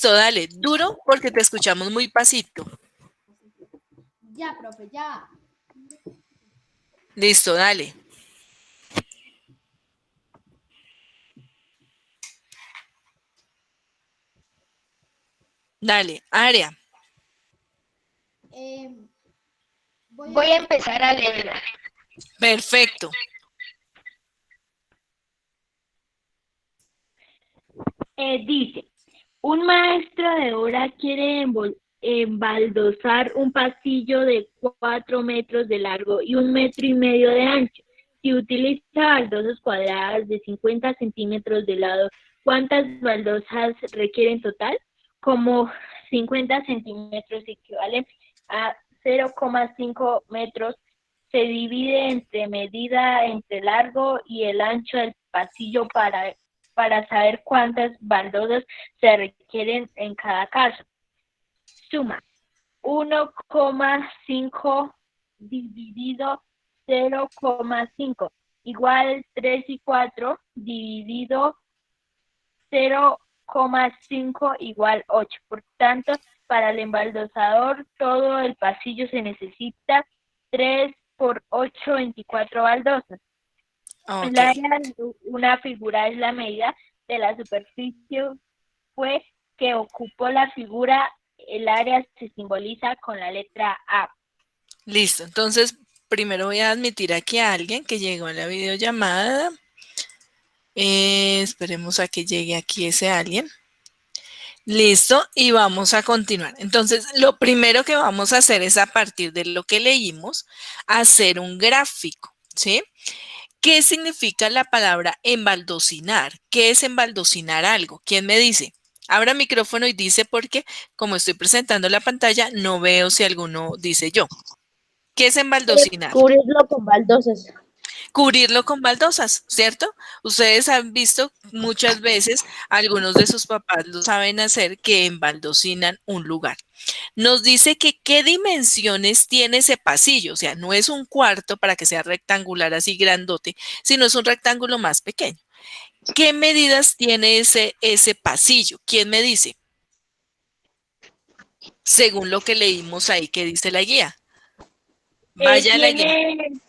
Dale, duro porque te escuchamos muy pasito. Ya, profe, ya. Listo, dale. Dale, área. Eh, Voy a empezar a leer. Perfecto. Dice, un maestro de obra quiere embaldosar un pasillo de 4 metros de largo y 1,5 metros de ancho. Si utiliza baldosas cuadradas de 50 centímetros de lado, ¿cuántas baldosas requiere en total? Como 50 centímetros equivalen a 0,5 metros, se divide entre medida entre largo y el ancho del pasillo para saber cuántas baldosas se requieren en cada caso. Suma 1,5 dividido 0,5 igual 3 y 4 dividido 0,5 igual 8. Por tanto, para el embaldosador todo el pasillo se necesita 3 por 8, 24 baldosas. Ok. El área de una figura es la medida de la superficie fue que ocupó la figura. El área se simboliza con la letra A. Listo. Entonces, primero voy a admitir aquí a alguien que llegó a la videollamada. Esperemos a que llegue aquí ese alguien. Listo, y vamos a continuar. Entonces, lo primero que vamos a hacer es, a partir de lo que leímos, hacer un gráfico, ¿sí? ¿Qué significa la palabra embaldocinar? ¿Qué es embaldocinar algo? ¿Quién me dice? Abra micrófono y dice, porque como estoy presentando la pantalla, no veo si alguno dice yo. ¿Qué es embaldocinar? Cubrirlo con baldosas. Cubrirlo con baldosas, ¿cierto? Ustedes han visto muchas veces, algunos de sus papás lo saben hacer, que embaldocinan un lugar. Nos dice que qué dimensiones tiene ese pasillo, o sea, no es un cuarto para que sea rectangular así grandote, sino es un rectángulo más pequeño. ¿Qué medidas tiene ese pasillo? ¿Quién me dice? Según lo que leímos ahí, ¿qué dice la guía? Vaya la guía. Tiene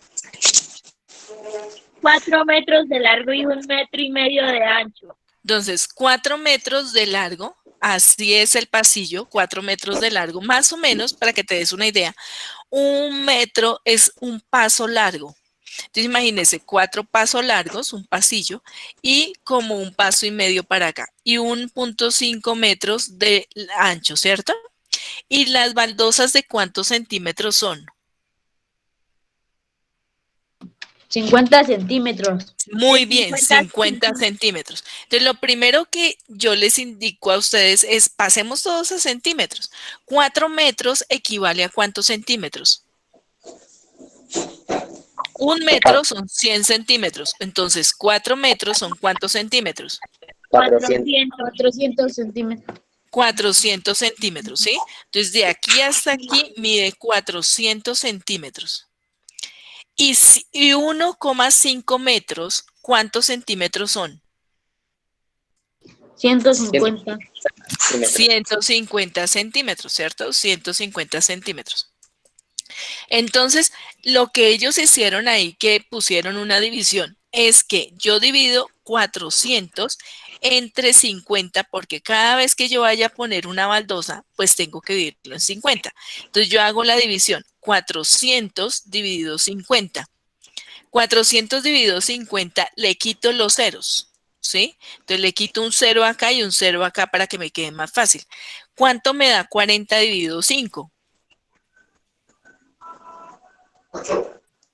4 metros de largo y 1,5 metros de ancho. Entonces, 4 metros de largo, así es el pasillo, 4 metros de largo, más o menos, para que te des una idea. 1 metro es un paso largo. Entonces, imagínense, 4 pasos largos, un pasillo, y como 1,5 pasos para acá, y 1,5 metros de ancho, ¿cierto? ¿Y las baldosas de cuántos centímetros son? 50 centímetros. Muy De bien, 50 50 centímetros. Entonces, lo primero que yo les indico a ustedes es, pasemos todos a centímetros. 4 metros equivale a ¿cuántos centímetros? 1 metro son 100 centímetros. Entonces, 4 metros son ¿cuántos centímetros? 400 centímetros. 400 centímetros, ¿sí? Entonces, de aquí hasta aquí mide 400 centímetros. Y 1,5 metros, ¿cuántos centímetros son? 150. 150 centímetros, ¿cierto? 150 centímetros. Entonces, lo que ellos hicieron ahí, que pusieron una división, es que yo divido 400 entre 50, porque cada vez que yo vaya a poner una baldosa, pues tengo que dividirlo en 50. Entonces, yo hago la división 400 dividido 50. 400 dividido 50, le quito los ceros, ¿sí? Entonces, le quito un 0 acá y un 0 acá para que me quede más fácil. ¿Cuánto me da 40 dividido 5?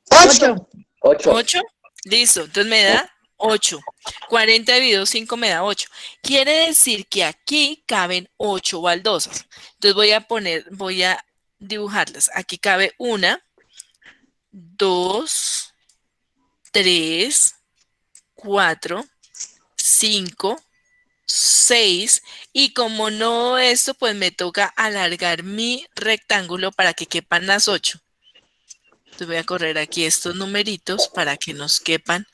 8. 8. Listo, entonces me da 8. 40 dividido 5 me da 8. Quiere decir que aquí caben 8 baldosas. Entonces voy a dibujarlas. Aquí cabe 1, 2, 3, 4, 5, 6. Y como no esto, pues me toca alargar mi rectángulo para que quepan las 8. Entonces voy a correr aquí estos numeritos para que nos quepan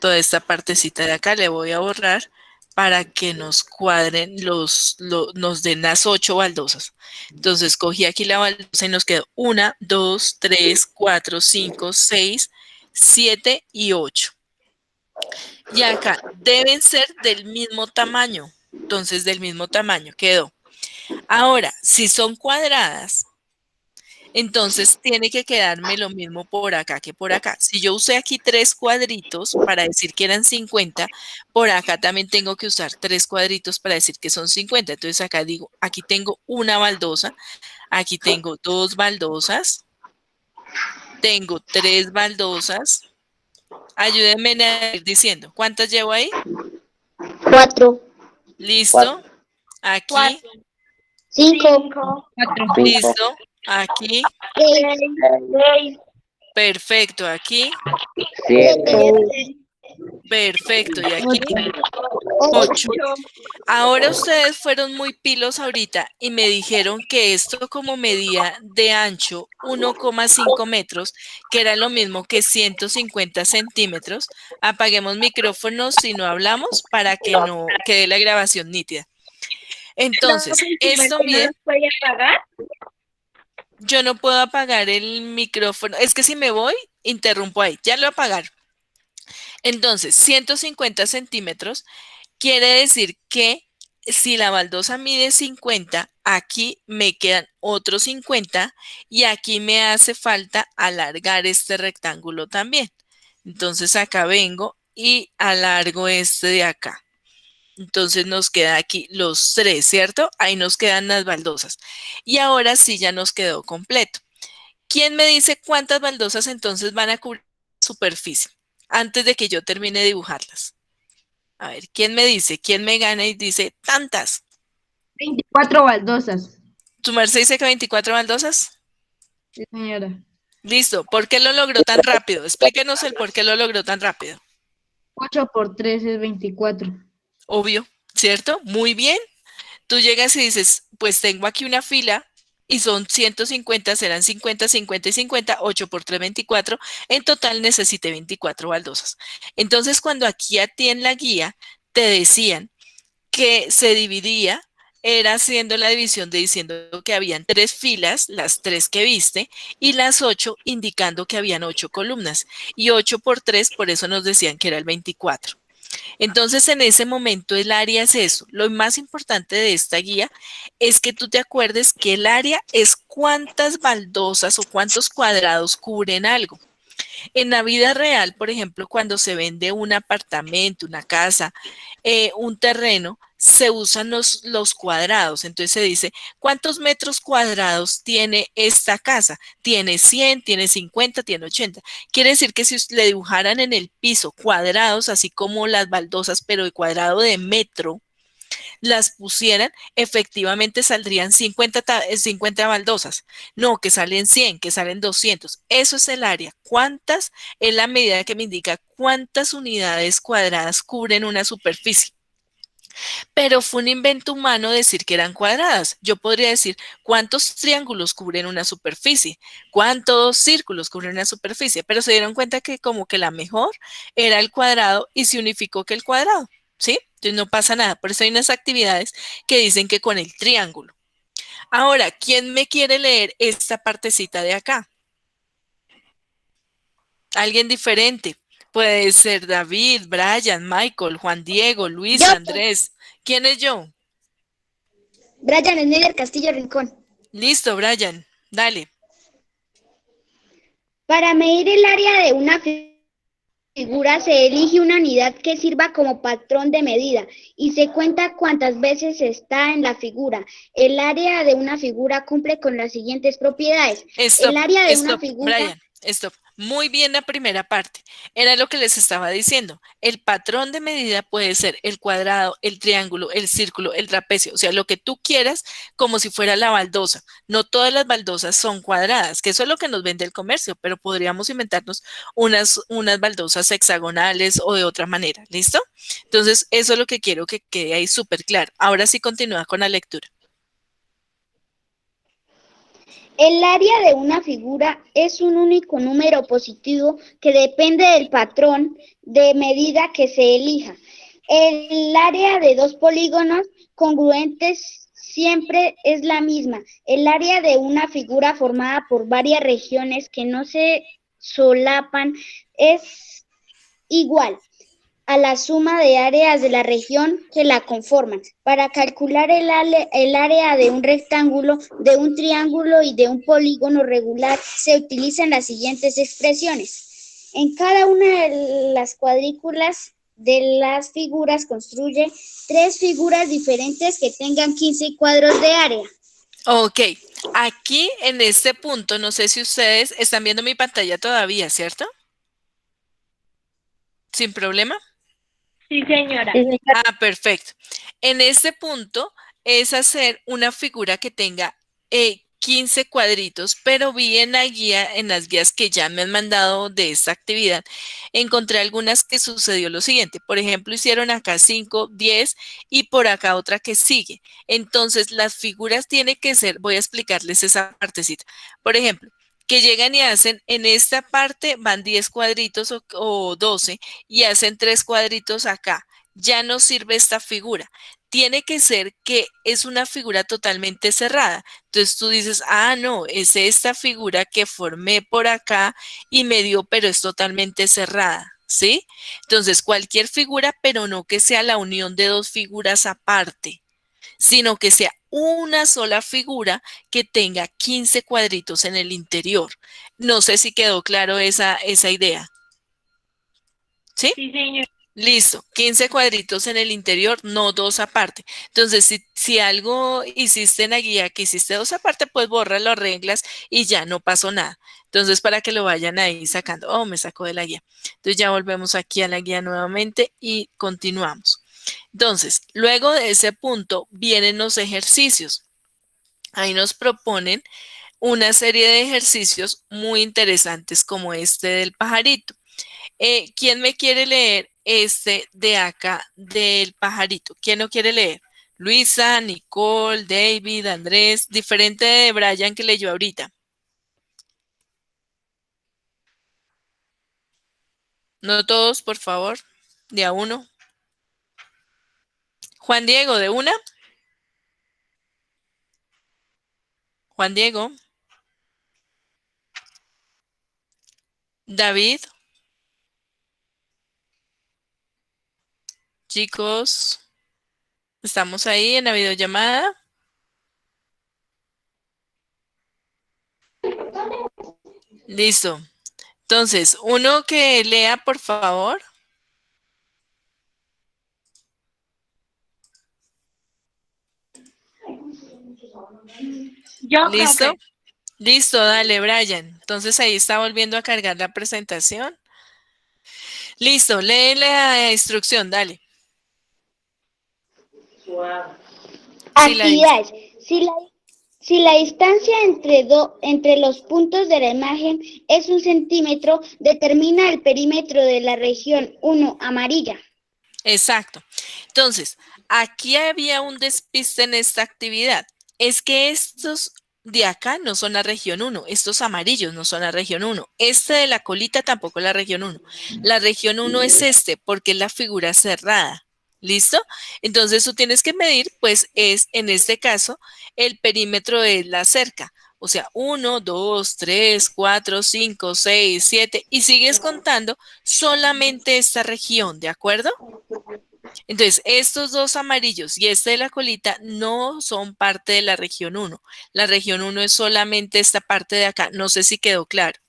toda esta partecita de acá. Le voy a borrar para que nos cuadren nos den las 8 baldosas. Entonces cogí aquí la baldosa y nos quedó 1, 2, 3, 4, 5, 6, 7 y 8. Y acá deben ser del mismo tamaño. Entonces del mismo tamaño quedó. Ahora, si son cuadradas, entonces tiene que quedarme lo mismo por acá que por acá. Si yo usé aquí 3 cuadritos para decir que eran 50, por acá también tengo que usar 3 cuadritos para decir que son 50. Entonces acá digo, aquí tengo una baldosa, aquí tengo 2 baldosas, tengo 3 baldosas. Ayúdenme a ir diciendo, ¿cuántas llevo ahí? 4, Listo, aquí, 5, listo, aquí, 6, perfecto, aquí, 7, perfecto, y aquí, 8. 8. Ahora ustedes fueron muy pilos ahorita y me dijeron que esto como medía de ancho 1,5 metros, que era lo mismo que 150 centímetros. Apaguemos micrófonos si no hablamos para que no quede la grabación nítida. Entonces, esto ¿No mide, los puede apagar? yo no puedo apagar el micrófono, es que si me voy, interrumpo ahí, ya lo apagaron. Entonces, 150 centímetros quiere decir que si la baldosa mide 50, aquí me quedan otros 50 y aquí me hace falta alargar este rectángulo también. Entonces acá vengo y alargo este de acá. Entonces nos queda aquí los 3, ¿cierto? Ahí nos quedan las baldosas. Y ahora sí ya nos quedó completo. ¿Quién me dice cuántas baldosas entonces van a cubrir la superficie antes de que yo termine de dibujarlas? A ver, ¿quién me dice? ¿Quién me gana y dice tantas? 24 baldosas. ¿Tu merced dice que 24 baldosas? Sí, señora. Listo. ¿Por qué lo logró tan rápido? Explíquenos el por qué lo logró tan rápido. 8 por 3 es 24. Obvio, ¿cierto? Muy bien. Tú llegas y dices, pues tengo aquí una fila y son 150, serán 50, 50 y 50, 8 por 3, 24. En total necesité 24 baldosas. Entonces, cuando aquí a ti en la guía te decían que se dividía, era haciendo la división de diciendo que habían 3 filas, las 3 que viste, y las 8 indicando que habían 8 columnas. Y 8 por 3, por eso nos decían que era el 24. Entonces, en ese momento el área es eso. Lo más importante de esta guía es que tú te acuerdes que el área es cuántas baldosas o cuántos cuadrados cubren algo. En la vida real, por ejemplo, cuando se vende un apartamento, una casa, un terreno, se usan los cuadrados. Entonces se dice, ¿cuántos metros cuadrados tiene esta casa? Tiene 100, tiene 50, tiene 80. Quiere decir que si le dibujaran en el piso cuadrados, así como las baldosas, pero de cuadrado de metro, las pusieran, efectivamente saldrían 50 baldosas. No, que salen 100, que salen 200. Eso es el área. ¿Cuántas? Es la medida que me indica cuántas unidades cuadradas cubren una superficie. Pero fue un invento humano decir que eran cuadradas. Yo podría decir cuántos triángulos cubren una superficie, cuántos círculos cubren una superficie, pero se dieron cuenta que como que la mejor era el cuadrado y se unificó que el cuadrado, ¿sí? Entonces no pasa nada. Por eso hay unas actividades que dicen que con el triángulo. Ahora, ¿quién me quiere leer esta partecita de acá? Alguien diferente. Puede ser David, Brian, Michael, Juan Diego, Luis, Yo. Andrés. ¿Quién es yo? Brian Snyder Castillo Rincón. Listo, Brian. Dale. Para medir el área de una figura se elige una unidad que sirva como patrón de medida y se cuenta cuántas veces está en la figura. El área de una figura cumple con las siguientes propiedades. El área de una figura... Brian, stop. Muy bien la primera parte. Era lo que les estaba diciendo. El patrón de medida puede ser el cuadrado, el triángulo, el círculo, el trapecio, o sea, lo que tú quieras, como si fuera la baldosa. No todas las baldosas son cuadradas, que eso es lo que nos vende el comercio, pero podríamos inventarnos unas baldosas hexagonales o de otra manera. ¿Listo? Entonces, eso es lo que quiero que quede ahí súper claro. Ahora sí continúa con la lectura. El área de una figura es un único número positivo que depende del patrón de medida que se elija. El área de dos polígonos congruentes siempre es la misma. El área de una figura formada por varias regiones que no se solapan es igual a la suma de áreas de la región que la conforman. Para calcular el área de un rectángulo, de un triángulo y de un polígono regular, se utilizan las siguientes expresiones. En cada una de las cuadrículas de las figuras construye 3 figuras diferentes que tengan 15 cuadros de área. Ok, aquí en este punto, no sé si ustedes están viendo mi pantalla todavía, ¿cierto? ¿Sin problema? Sí, señora. Ah, perfecto. En este punto es hacer una figura que tenga 15 cuadritos, pero vi en la guía, en las guías que ya me han mandado de esta actividad, encontré algunas que sucedió lo siguiente. Por ejemplo, hicieron acá 5, 10 y por acá otra que sigue. Entonces, las figuras tienen que ser, voy a explicarles esa partecita. Por ejemplo, que llegan y hacen, en esta parte van 10 cuadritos o 12 y hacen 3 cuadritos acá. Ya no sirve esta figura. Tiene que ser que es una figura totalmente cerrada. Entonces tú dices, ah, no, es esta figura que formé por acá y me dio, pero es totalmente cerrada, ¿sí? Entonces cualquier figura, pero no que sea la unión de dos figuras aparte, sino que sea una sola figura que tenga 15 cuadritos en el interior. No sé si quedó claro esa idea. ¿Sí? Sí, señora. Listo, 15 cuadritos en el interior, no dos aparte. Entonces, si algo hiciste en la guía que hiciste dos aparte, pues borra las reglas y ya no pasó nada. Entonces, para que lo vayan ahí sacando. Oh, me sacó de la guía. Entonces, ya volvemos aquí a la guía nuevamente y continuamos. Entonces, luego de ese punto vienen los ejercicios. Ahí nos proponen una serie de ejercicios muy interesantes como este del pajarito. ¿Quién me quiere leer este de acá del pajarito? ¿Quién lo quiere leer? Luisa, Nicole, David, Andrés, diferente de Brian que leyó ahorita. No todos, por favor, de a uno. Juan Diego, de una. Juan Diego. David. Chicos, estamos ahí en la videollamada. Listo. Entonces, uno que lea, por favor. Yo, ¿Listo? profe. Listo, dale, Brian. Entonces ahí está volviendo a cargar la presentación. Listo, lee la instrucción, dale. Sí, la dice. Actividades. Si la distancia entre los puntos de la imagen es 1 centímetro, determina el perímetro de la región 1 amarilla. Exacto. Entonces, aquí había un despiste en esta actividad. Es que estos de acá no son la región 1, estos amarillos no son la región 1. Este de la colita tampoco es la región 1. La región 1 es este porque es la figura cerrada. ¿Listo? Entonces tú tienes que medir, pues es en este caso el perímetro de la cerca. O sea, 1, 2, 3, 4, 5, 6, 7 y sigues contando solamente esta región, ¿de acuerdo? Entonces, estos dos amarillos y este de la colita no son parte de la región 1. La región 1 es solamente esta parte de acá. No sé si quedó claro.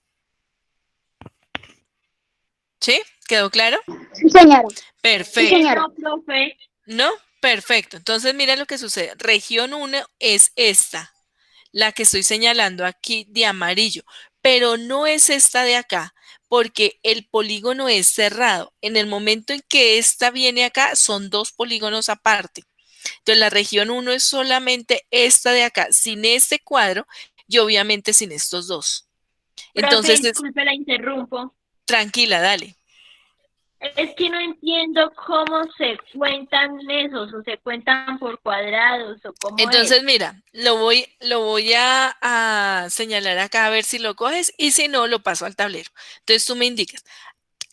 ¿Sí? ¿Quedó claro? Sí, señora. Sí, Perfecto. señora. No, profe. ¿No? Perfecto. Entonces, mira lo que sucede. Región 1 es esta, la que estoy señalando aquí de amarillo, pero no es esta de acá, porque el polígono es cerrado. En el momento en que esta viene acá, son dos polígonos aparte. Entonces, la región 1 es solamente esta de acá, sin este cuadro y obviamente sin estos dos. Profe, Entonces, disculpe, la interrumpo. tranquila, dale. Es que no entiendo cómo se cuentan esos, o se cuentan por cuadrados, o cómo es. Entonces, mira, lo voy a señalar acá a ver si lo coges y si no, lo paso al tablero. Entonces, tú me indicas.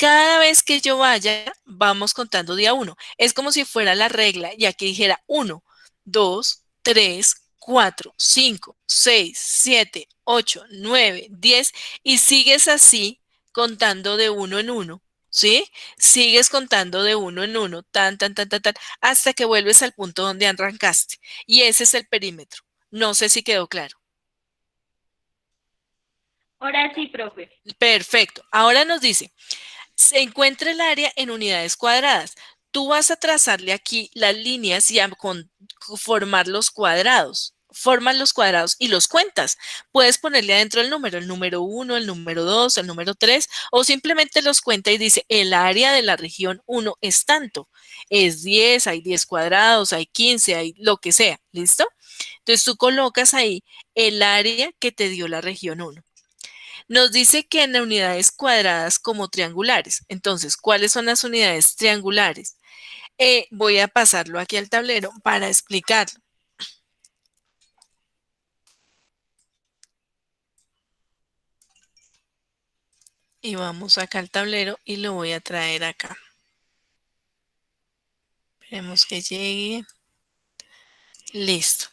Cada vez que yo vaya, vamos contando día 1. Es como si fuera la regla y aquí dijera 1, 2, 3, 4, 5, 6, 7, 8, 9, 10 y sigues así contando de uno en uno, ¿sí? Sigues contando de uno en uno, tan, hasta que vuelves al punto donde arrancaste. Y ese es el perímetro. No sé si quedó claro. Ahora sí, profe. Perfecto. Ahora nos dice, se encuentra el área en unidades cuadradas. Tú vas a trazarle aquí las líneas y a formar los cuadrados. Formas los cuadrados y los cuentas. Puedes ponerle adentro el número 1, el número 2, el número 3, o simplemente los cuenta y dice, el área de la región 1 es tanto. Es 10, hay 10 cuadrados, hay 15, hay lo que sea. ¿Listo? Entonces tú colocas ahí el área que te dio la región 1. Nos dice que en unidades cuadradas como triangulares. Entonces, ¿cuáles son las unidades triangulares? Voy a pasarlo aquí al tablero para explicarlo. Y vamos acá al tablero y lo voy a traer acá. Esperemos que llegue. Listo.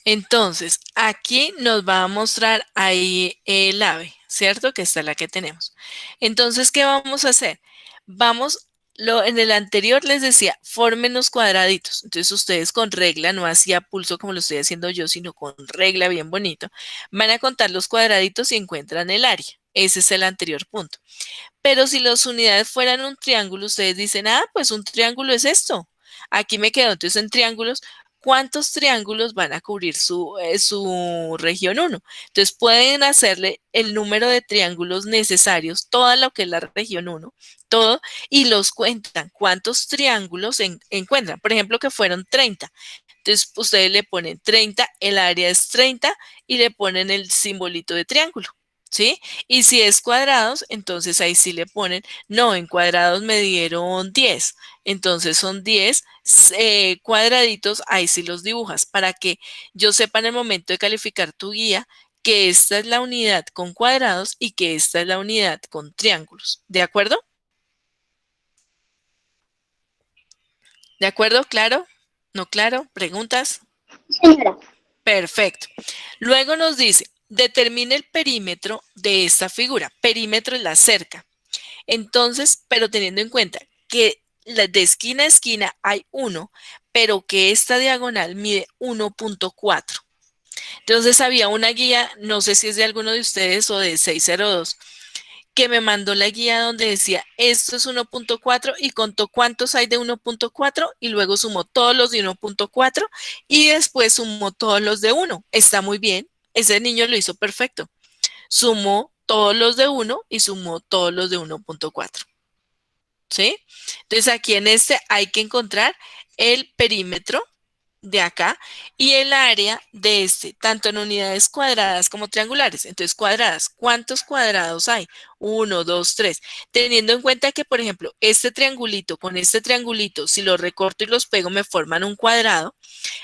Entonces, aquí nos va a mostrar ahí el ave, ¿cierto? Que esta es la que tenemos. Entonces, ¿qué vamos a hacer? En el anterior les decía, formen los cuadraditos. Entonces, ustedes con regla, no hacía pulso como lo estoy haciendo yo, sino con regla bien bonito, van a contar los cuadraditos y encuentran el área. Ese es el anterior punto. Pero si las unidades fueran un triángulo, ustedes dicen, ah, pues un triángulo es esto. Aquí me quedo. Entonces, en triángulos, ¿cuántos triángulos van a cubrir su región 1? Entonces, pueden hacerle el número de triángulos necesarios, toda lo que es la región 1, todo, y los cuentan. ¿Cuántos triángulos encuentran? Por ejemplo, que fueron 30. Entonces, ustedes le ponen 30, el área es 30 y le ponen el simbolito de triángulo. ¿Sí? Y si es cuadrados, entonces ahí sí le ponen, no, en cuadrados me dieron 10. Entonces son 10 cuadraditos, ahí sí los dibujas para que yo sepa en el momento de calificar tu guía que esta es la unidad con cuadrados y que esta es la unidad con triángulos. ¿De acuerdo? ¿De acuerdo? ¿Claro? ¿No claro? ¿Preguntas? Señora, Perfecto. Luego nos dice, determine el perímetro de esta figura. Perímetro es la cerca. Entonces, pero teniendo en cuenta que de esquina a esquina hay 1, pero que esta diagonal mide 1.4. Entonces había una guía, no sé si es de alguno de ustedes o de 602, que me mandó la guía donde decía, esto es 1.4 y contó cuántos hay de 1.4 y luego sumó todos los de 1.4 y después sumó todos los de 1. Está muy bien, ese niño lo hizo perfecto. Sumó todos los de 1 y sumó todos los de 1.4. ¿Sí? Entonces aquí en este hay que encontrar el perímetro de acá y el área de este, tanto en unidades cuadradas como triangulares. Entonces, cuadradas, ¿cuántos cuadrados hay? 1, 2, 3. Teniendo en cuenta que, por ejemplo, este triangulito con este triangulito, si los recorto y los pego, me forman un cuadrado.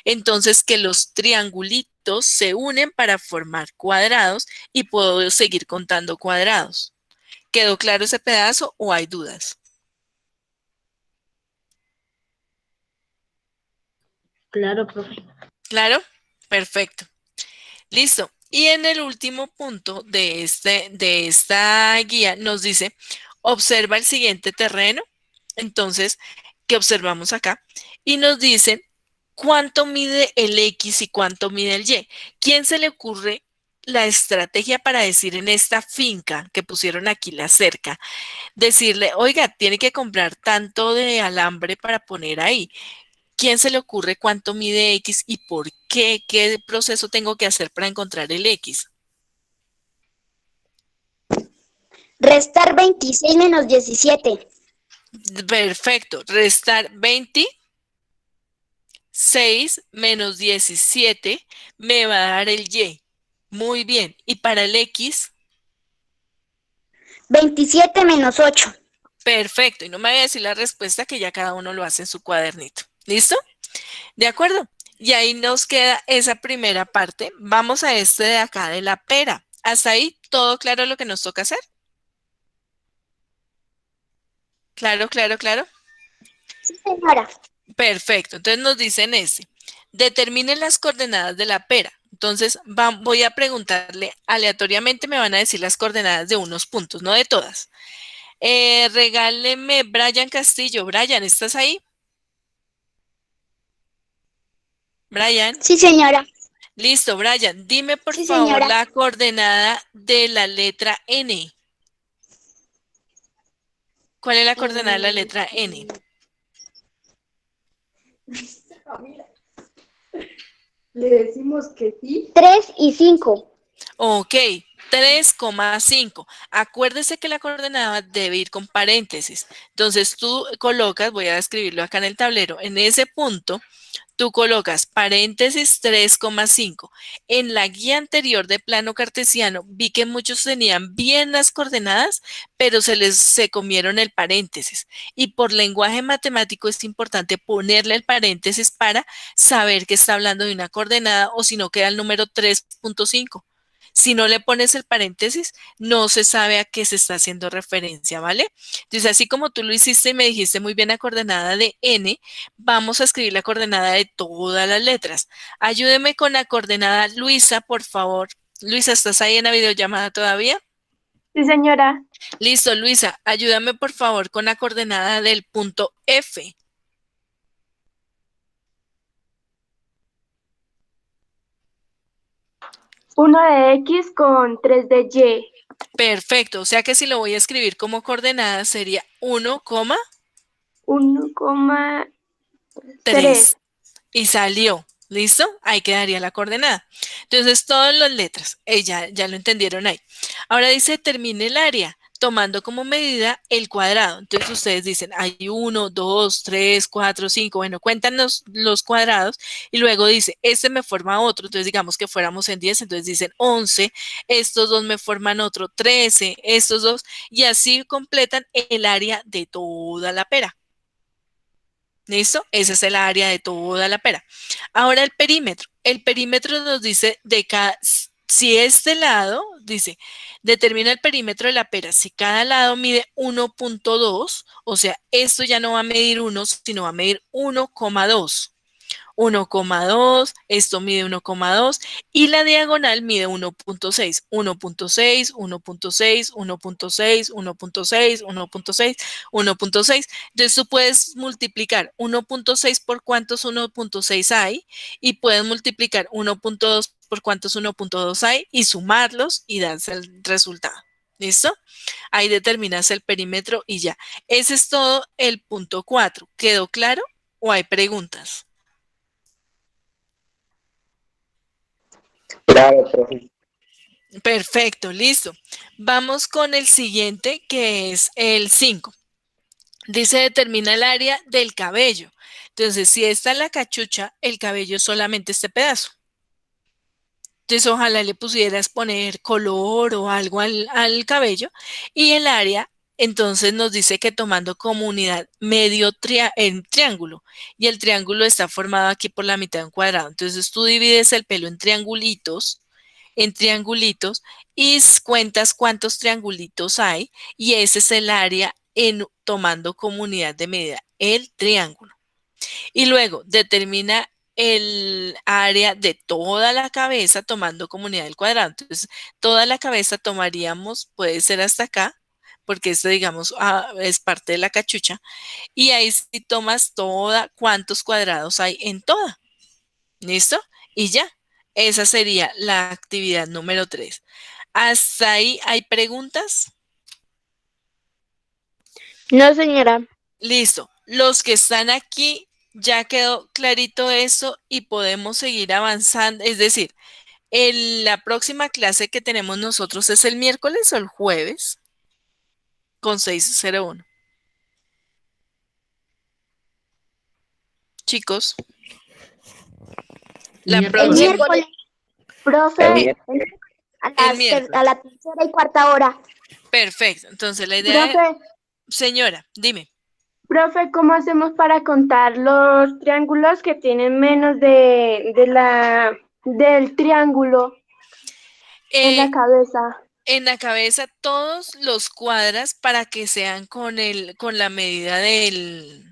Entonces, que los triangulitos se unen para formar cuadrados y puedo seguir contando cuadrados. ¿Quedó claro ese pedazo o hay dudas? Claro, profe. ¿Claro? Perfecto. Listo. Y en el último punto de esta guía nos dice, observa el siguiente terreno. Entonces, ¿qué observamos acá? Y nos dicen cuánto mide el X y cuánto mide el Y. ¿Quién se le ocurre la estrategia para decir en esta finca que pusieron aquí la cerca? Decirle, oiga, tiene que comprar tanto de alambre para poner ahí. ¿Quién se le ocurre cuánto mide X y por qué? ¿Qué proceso tengo que hacer para encontrar el X? restar 26 menos 17. Perfecto. Restar 26 menos 17 me va a dar el Y. Muy bien. ¿Y para el X? 27 menos 8. Perfecto. Y no me voy a decir la respuesta que ya cada uno lo hace en su cuadernito. ¿Listo? De acuerdo. Y ahí nos queda esa primera parte. Vamos a este de acá de la pera. Hasta ahí, ¿todo claro lo que nos toca hacer? Claro, claro, claro. Sí, señora. Perfecto. Entonces nos dicen ese. Determine las coordenadas de la pera. Entonces voy a preguntarle aleatoriamente, me van a decir las coordenadas de unos puntos, no de todas. Regáleme Brian Castillo. Brian, ¿estás ahí? Brian. Sí, señora. Listo, Brian. Dime por Sí, favor señora. la coordenada de la letra N. ¿Cuál es la coordenada de la letra N? Le decimos que sí. 3 y 5. Ok, 3,5. Acuérdese que la coordenada debe ir con paréntesis. Entonces tú colocas, voy a escribirlo acá en el tablero, en ese punto, tú colocas paréntesis 3,5. En la guía anterior de plano cartesiano vi que muchos tenían bien las coordenadas, pero se comieron el paréntesis. Y por lenguaje matemático es importante ponerle el paréntesis para saber que está hablando de una coordenada o si no queda el número 3,5. Si no le pones el paréntesis, no se sabe a qué se está haciendo referencia, ¿vale? Entonces, así como tú lo hiciste y me dijiste muy bien la coordenada de n, vamos a escribir la coordenada de todas las letras. Ayúdeme con la coordenada Luisa, por favor. Luisa, ¿estás ahí en la videollamada todavía? Sí, señora. Listo, Luisa, ayúdame por favor con la coordenada del punto F. Uno de X con 3 de Y. Perfecto, o sea que si lo voy a escribir como coordenada sería 1, 1,3. 3 y salió. ¿Listo? Ahí quedaría la coordenada. Entonces, todas las letras, ya lo entendieron ahí. Ahora dice, termine el área, tomando como medida el cuadrado. Entonces, ustedes dicen, hay 1, 2, 3, 4, 5. Bueno, cuentan los cuadrados y luego dice, este me forma otro. Entonces, digamos que fuéramos en 10, entonces dicen 11, estos dos me forman otro, 13, estos dos, y así completan el área de toda la pera. ¿Listo? Esa es el área de toda la pera. Ahora el perímetro. El perímetro nos dice de cada, si este lado, dice, determina el perímetro de la pera. Si cada lado mide 1,2, o sea, esto ya no va a medir 1, sino va a medir 1,2. 1,2, esto mide 1,2 y la diagonal mide 1,6, 1,6, 1,6, 1,6, 1,6, 1,6, 1,6. Entonces tú puedes multiplicar 1,6 por cuántos 1,6 hay y puedes multiplicar 1,2 por cuántos 1,2 hay y sumarlos y darse el resultado. ¿Listo? Ahí determinas el perímetro y ya. Ese es todo el punto 4. ¿Quedó claro o hay preguntas? Claro, profe. Perfecto, listo. Vamos con el siguiente, que es el 5. Dice, determina el área del cabello. Entonces, si está en la cachucha, el cabello es solamente este pedazo. Entonces, ojalá le pusieras poner color o algo al cabello. Y el área, entonces nos dice que tomando como unidad medio en triángulo. Y el triángulo está formado aquí por la mitad de un cuadrado. Entonces, tú divides el pelo en triangulitos y cuentas cuántos triangulitos hay y ese es el área tomando como unidad de medida el triángulo. Y luego determina el área de toda la cabeza tomando como unidad el cuadrado. Entonces, toda la cabeza tomaríamos, puede ser hasta acá, porque esto, digamos, es parte de la cachucha. Y ahí si tomas toda, cuántos cuadrados hay en toda. ¿Listo? Y ya, esa sería la actividad número 3. ¿Hasta ahí hay preguntas? No, señora. Listo. Los que están aquí, ya quedó clarito eso y podemos seguir avanzando. Es decir, la próxima clase que tenemos nosotros es el miércoles o el jueves con 601. Chicos, la Miércoles. El próxima, miércoles, El profe, miércoles. el miércoles. a la tercera y cuarta hora. Perfecto. Entonces, la idea es, Profe, señora, dime. profe, ¿cómo hacemos para contar los triángulos que tienen menos del triángulo en Eh, la cabeza? En la cabeza todos los cuadras para que sean con la medida de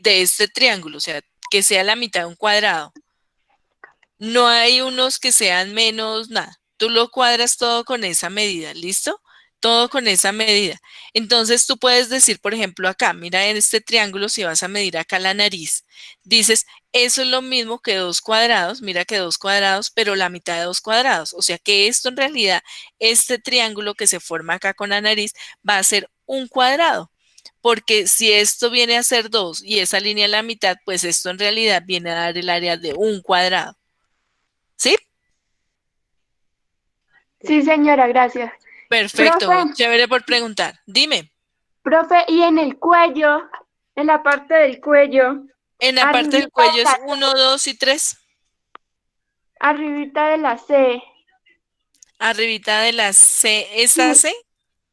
este triángulo, o sea, que sea la mitad de un cuadrado. No hay unos que sean menos nada. Tú lo cuadras todo con esa medida, ¿listo? Todo con esa medida. Entonces tú puedes decir, por ejemplo, acá, mira en este triángulo, si vas a medir acá la nariz, dices, eso es lo mismo que 2 cuadrados, mira que 2 cuadrados, pero la mitad de 2 cuadrados. O sea que esto en realidad, este triángulo que se forma acá con la nariz, va a ser un cuadrado. Porque si esto viene a ser 2 y esa línea es la mitad, pues esto en realidad viene a dar el área de un cuadrado. ¿Sí? Sí, señora, gracias. Perfecto, Profe, chévere por preguntar. Dime, profe, y en el cuello, en la parte del cuello, en la parte del arribita cuello de es la, 1, 2 y 3. arribita de la C. Arribita de la C, ¿esa Sí, C?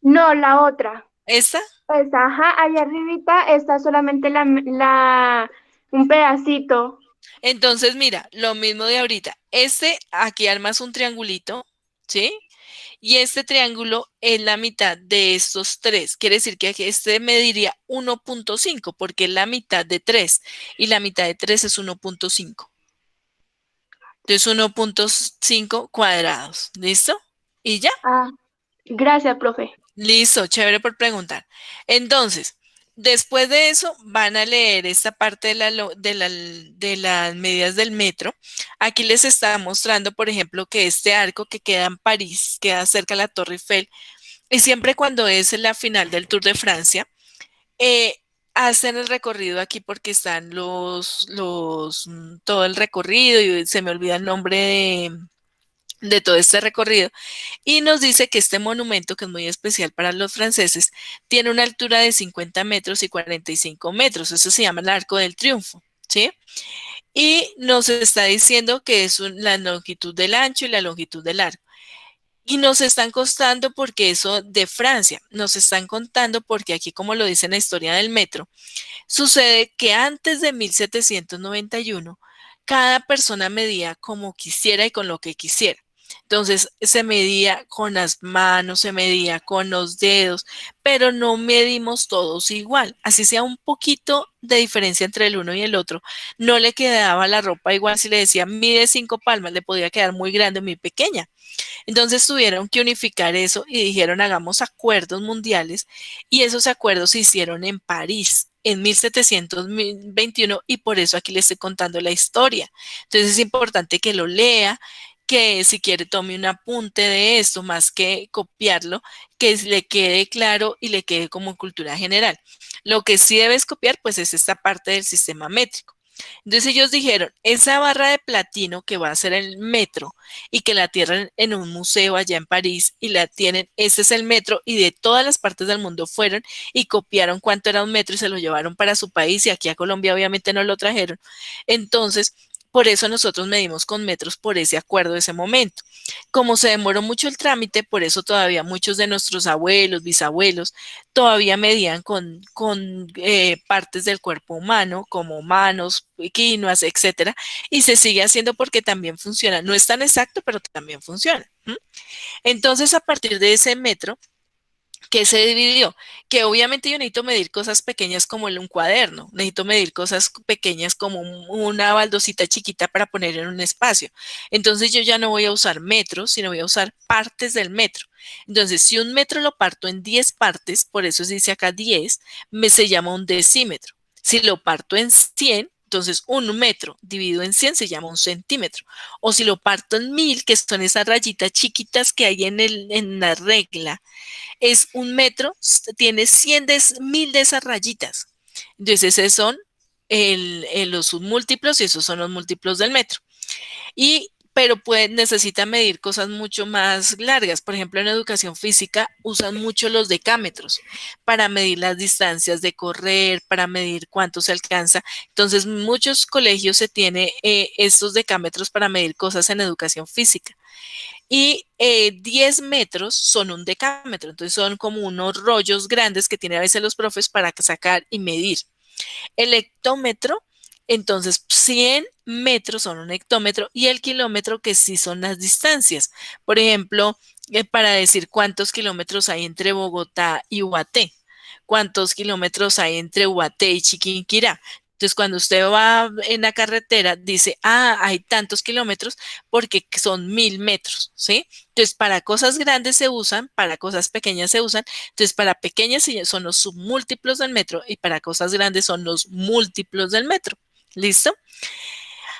no, la otra. ¿Esta? Esa, ajá, ahí arribita está solamente un pedacito. Entonces, mira, lo mismo de ahorita. Aquí armas un triangulito, ¿sí? Y este triángulo es la mitad de estos 3. Quiere decir que aquí este mediría 1.5 porque es la mitad de 3 y la mitad de 3 es 1.5. Entonces 1.5 cuadrados. ¿Listo? ¿Y ya? Ah, gracias, profe. Listo, chévere por preguntar. Entonces, después de eso, van a leer esta parte de las medidas del metro. Aquí les está mostrando, por ejemplo, que este arco que queda en París, queda cerca de la Torre Eiffel, y siempre cuando es la final del Tour de Francia, eh, hacen el recorrido aquí porque están todo el recorrido y se me olvida el nombre de todo este recorrido. Y nos dice que este monumento, que es muy especial para los franceses, tiene una altura de 50 metros y 45 metros. Eso se llama el Arco del Triunfo, ¿sí? Y nos está diciendo que es la longitud del ancho y la longitud del arco. Y nos están contando porque eso de Francia, nos están contando porque aquí, como lo dice en la historia del metro, sucede que antes de 1791, cada persona medía como quisiera y con lo que quisiera. Entonces se medía con las manos, se medía con los dedos, pero no medimos todos igual. Así sea un poquito de diferencia entre el uno y el otro. No le quedaba la ropa igual si le decía mide 5 palmas, le podía quedar muy grande o muy pequeña. Entonces tuvieron que unificar eso y dijeron hagamos acuerdos mundiales y esos acuerdos se hicieron en París en 1721 y por eso aquí le estoy contando la historia. Entonces es importante que lo lea, que si quiere tome un apunte de esto más que copiarlo, que le quede claro y le quede como cultura general. Lo que sí debes copiar pues es esta parte del sistema métrico. Entonces ellos dijeron, esa barra de platino que va a ser el metro y que la tienen en un museo allá en París y la tienen, ese es el metro y de todas las partes del mundo fueron y copiaron cuánto era un metro y se lo llevaron para su país y aquí a Colombia obviamente no lo trajeron. Entonces, por eso nosotros medimos con metros por ese acuerdo de ese momento. Como se demoró mucho el trámite, por eso todavía muchos de nuestros abuelos, bisabuelos, todavía medían con partes del cuerpo humano, como manos, quinoas, etcétera, y se sigue haciendo porque también funciona. No es tan exacto, pero también funciona. ¿M? Entonces, a partir de ese metro, que se dividió, que obviamente yo necesito medir cosas pequeñas como un cuaderno, necesito medir cosas pequeñas como una baldosita chiquita para poner en un espacio. Entonces yo ya no voy a usar metros, sino voy a usar partes del metro. Entonces, si un metro lo parto en 10 partes, por eso se dice acá 10, se llama un decímetro. Si lo parto en 100, entonces un metro dividido en 100 se llama un centímetro. O si lo parto en 1000, que son esas rayitas chiquitas que hay en la regla, es un metro, tiene 1000 de esas rayitas. Entonces, esos son los submúltiplos y esos son los múltiplos del metro. Pero necesita medir cosas mucho más largas. Por ejemplo, en educación física usan mucho los decámetros para medir las distancias de correr, para medir cuánto se alcanza. Entonces, muchos colegios se tienen estos decámetros para medir cosas en educación física. Y 10 metros son un decámetro, entonces son como unos rollos grandes que tienen a veces los profes para sacar y medir. El hectómetro, entonces 100 metros son un hectómetro y el kilómetro que sí son las distancias. Por ejemplo, para decir cuántos kilómetros hay entre Bogotá y Ubaté, cuántos kilómetros hay entre Ubaté y Chiquinquirá. Entonces, cuando usted va en la carretera, dice, hay tantos kilómetros porque son 1000 metros, ¿sí? Entonces, para cosas grandes se usan, para cosas pequeñas se usan. Entonces, para pequeñas son los submúltiplos del metro y para cosas grandes son los múltiplos del metro. ¿Listo?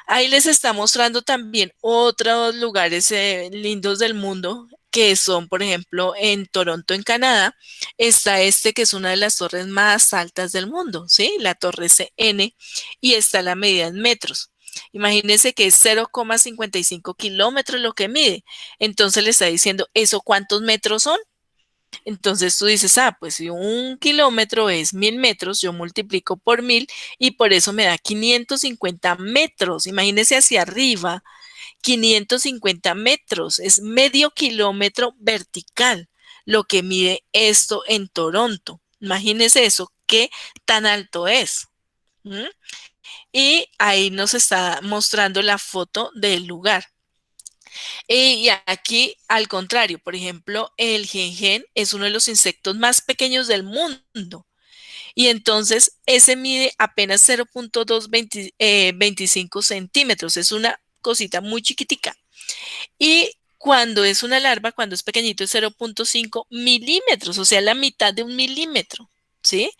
Ahí les está mostrando también otros lugares lindos del mundo, que son, por ejemplo, en Toronto, en Canadá, está que es una de las torres más altas del mundo, ¿sí? La torre CN, y está la medida en metros. Imagínense que es 0,55 kilómetros lo que mide. Entonces le está diciendo, ¿eso cuántos metros son? Entonces tú dices, pues si 1 kilómetro es 1000 metros, yo multiplico por 1000 y por eso me da 550 metros. Imagínense hacia arriba, 550 metros, es medio kilómetro vertical lo que mide esto en Toronto. Imagínense eso, qué tan alto es. ¿Mm? Y ahí nos está mostrando la foto del lugar. Y aquí, al contrario, por ejemplo, el jenjen es uno de los insectos más pequeños del mundo. Y entonces ese mide apenas 0,225 centímetros. Es una cosita muy chiquitica. Y cuando es una larva, cuando es pequeñito, es 0,5 milímetros, o sea, la mitad de un milímetro. ¿Sí?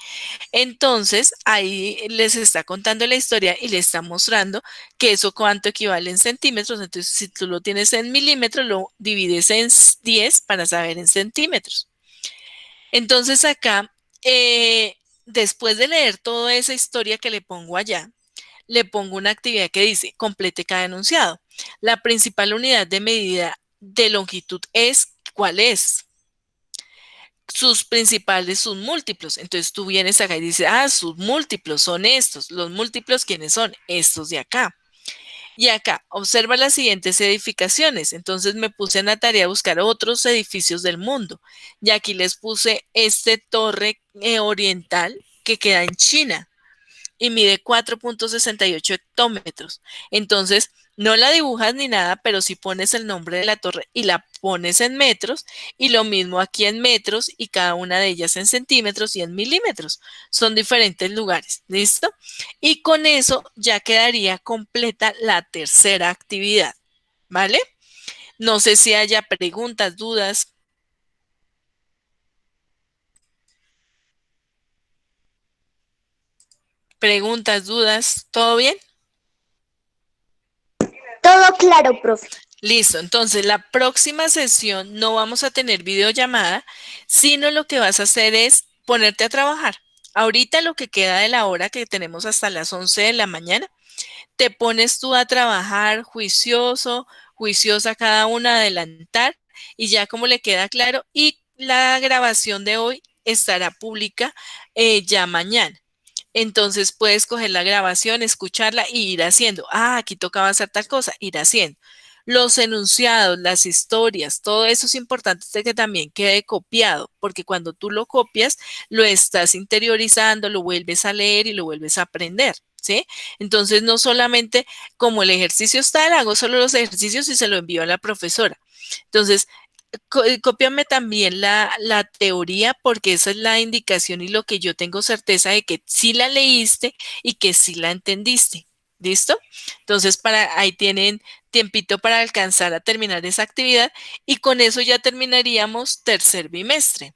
Entonces, ahí les está contando la historia y le está mostrando que eso cuánto equivale en centímetros. Entonces, si tú lo tienes en milímetros, lo divides en 10 para saber en centímetros. Entonces, acá, después de leer toda esa historia que le pongo allá, le pongo una actividad que dice, complete cada enunciado. La principal unidad de medida de longitud es, ¿cuál es? Sus principales, sus múltiplos. Entonces tú vienes acá y dices, sus múltiplos son estos. Los múltiplos, ¿quiénes son? Estos de acá. Y acá, observa las siguientes edificaciones. Entonces me puse en la tarea a buscar otros edificios del mundo. Y aquí les puse torre oriental que queda en China y mide 4,68 hectómetros. Entonces, no la dibujas ni nada, pero si pones el nombre de la torre y la pones en metros, y lo mismo aquí en metros y cada una de ellas en centímetros y en milímetros. Son diferentes lugares, ¿listo? Y con eso ya quedaría completa la tercera actividad, ¿vale? No sé si haya preguntas, dudas. Preguntas, dudas, ¿todo bien? Todo claro, profe. Listo, entonces la próxima sesión no vamos a tener videollamada, sino lo que vas a hacer es ponerte a trabajar. Ahorita lo que queda de la hora que tenemos hasta las 11 de la mañana, te pones tú a trabajar juicioso, juiciosa cada una, adelantar y ya como le queda claro y la grabación de hoy estará pública ya mañana. Entonces puedes coger la grabación, escucharla y ir haciendo. Aquí tocaba hacer tal cosa, ir haciendo. Los enunciados, las historias, todo eso es importante de que también quede copiado, porque cuando tú lo copias, lo estás interiorizando, lo vuelves a leer y lo vuelves a aprender, ¿sí? Entonces, no solamente como el ejercicio está, hago solo los ejercicios y se lo envío a la profesora. Entonces, cópiame también la teoría porque esa es la indicación y lo que yo tengo certeza de que sí la leíste y que sí la entendiste. ¿Listo? Entonces, ahí tienen tiempito para alcanzar a terminar esa actividad y con eso ya terminaríamos tercer bimestre.